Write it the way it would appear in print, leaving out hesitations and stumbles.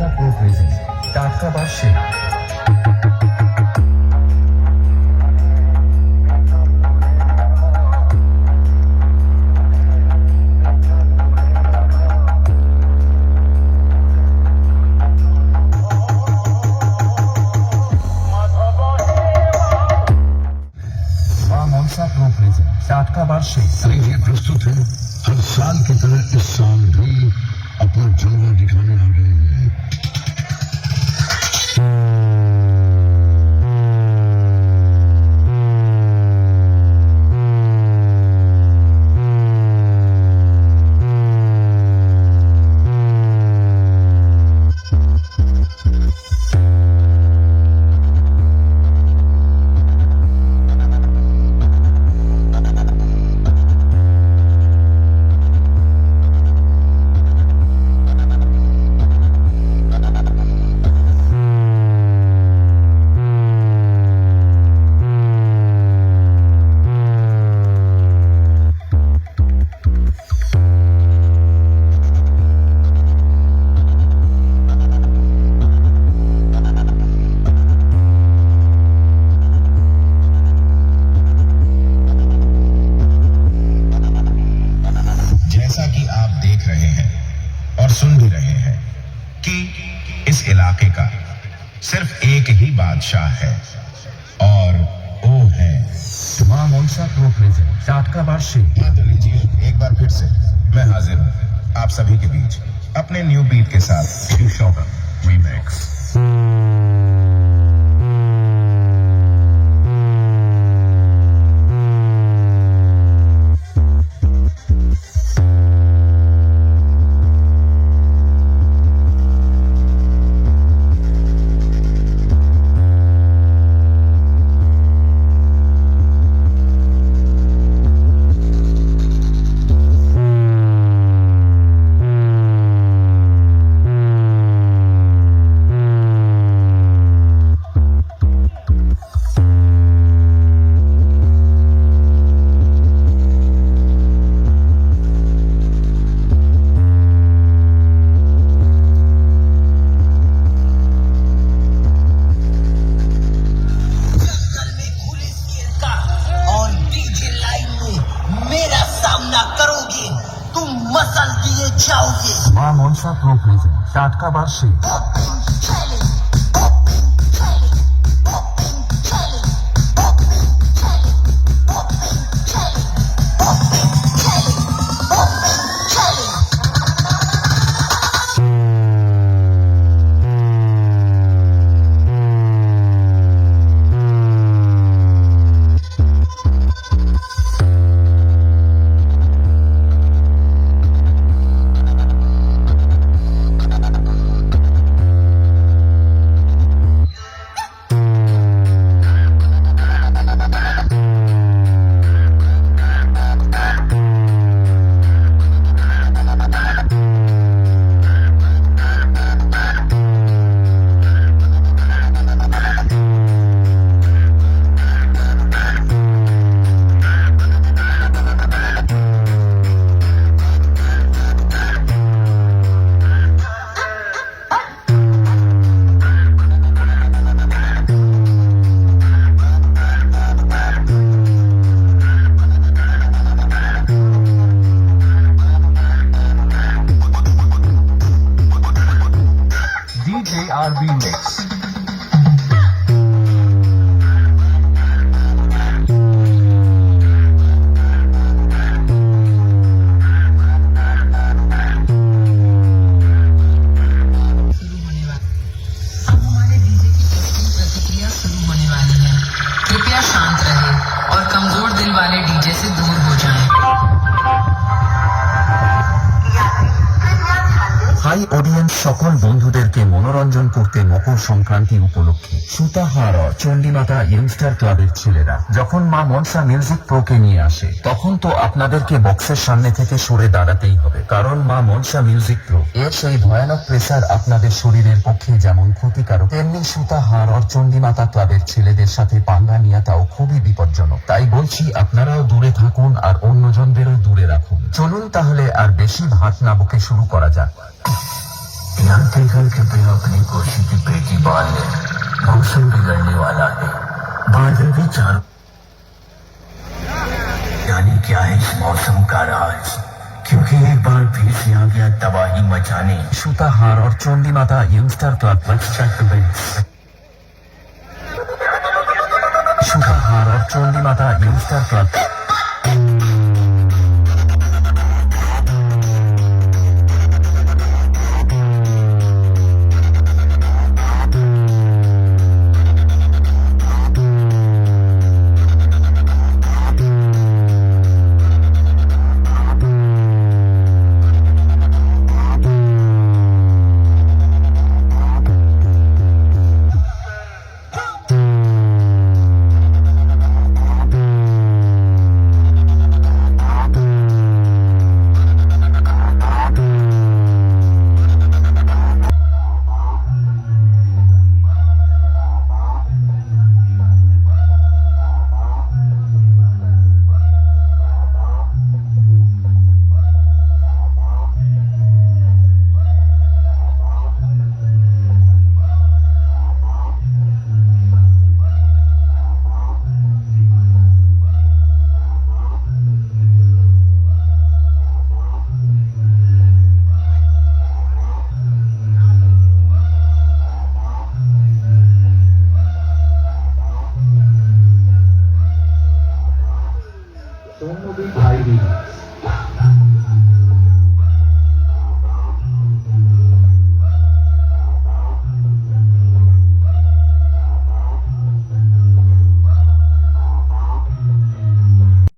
Manasa pro present টাটকা বার্ষে मॉन्सा pro present टाटका बार्षे ये प्रस्तुत है हर साल की तरह इस साल भी अपना जलवा दिखाने आ रहे हैं। और सुन भी रहे हैं कि इस इलाके का सिर्फ एक ही बादशाह है और वो है मां मॉन्सा प्रो प्रेजेंट टाटका बार्षे। हाँ तो लीजिए एक बार फिर से मैं हाजिर हूँ आप सभी के बीच अपने न्यू बीट के साथ शिव शौकत रीमिक्स। करोगे तुम मसल दिए जाओगे। मां मॉन्सा प्रो प्रेजेंट टाटका बार्षे। DJR Remix। कृपया शांत रहे और कमजोर दिल वाले डीजे से दूर हो जाएं। হাই অডিয়েন্স সকল বন্ধুদেরকে মনোরঞ্জন করতে মকর সংক্রান্তি উপলক্ষে সুতাহার চণ্ডীমাতা ইয়ংস্টার ক্লাবের ছেলেরা যখন মা মনসা মিউজিক প্রোকে নিয়ে আসে তখন তো আপনাদেরকে বক্সের সামনে থেকে সরে দাঁড়াতেই হবে, কারণ মা মনসা মিউজিক প্রো এর সেই ভয়ানক প্রেসার আপনাদের শরীরের পক্ষে যেমন ক্ষতিকারক তেমনি সুতাহার চণ্ডীমাতা ক্লাবের ছেলেদের সাথে পাঙ্গা নেওয়াটাও খুবই বিপজ্জনক। তাই বলছি আপনারাও দূরে থাকুন আর অন্যজনদেরও দূরে রাখুন। চলুন তাহলে আর বেশি ভাট না বকে শুরু করা যাক। जानते हैं कि बिना अपनी कोशिश की बेटी बाल ले मौसम बिगड़ने वाला है बादल भी चारों जाने क्या है इस मौसम का राज क्योंकि एक बार फिर से आ गया तबाही मचाने সুতাহার और চণ্ডীমাতা ইয়ংস্টার ক্লাব সুতাহার और চণ্ডীমাতা ইয়ংস্টার ক্লাব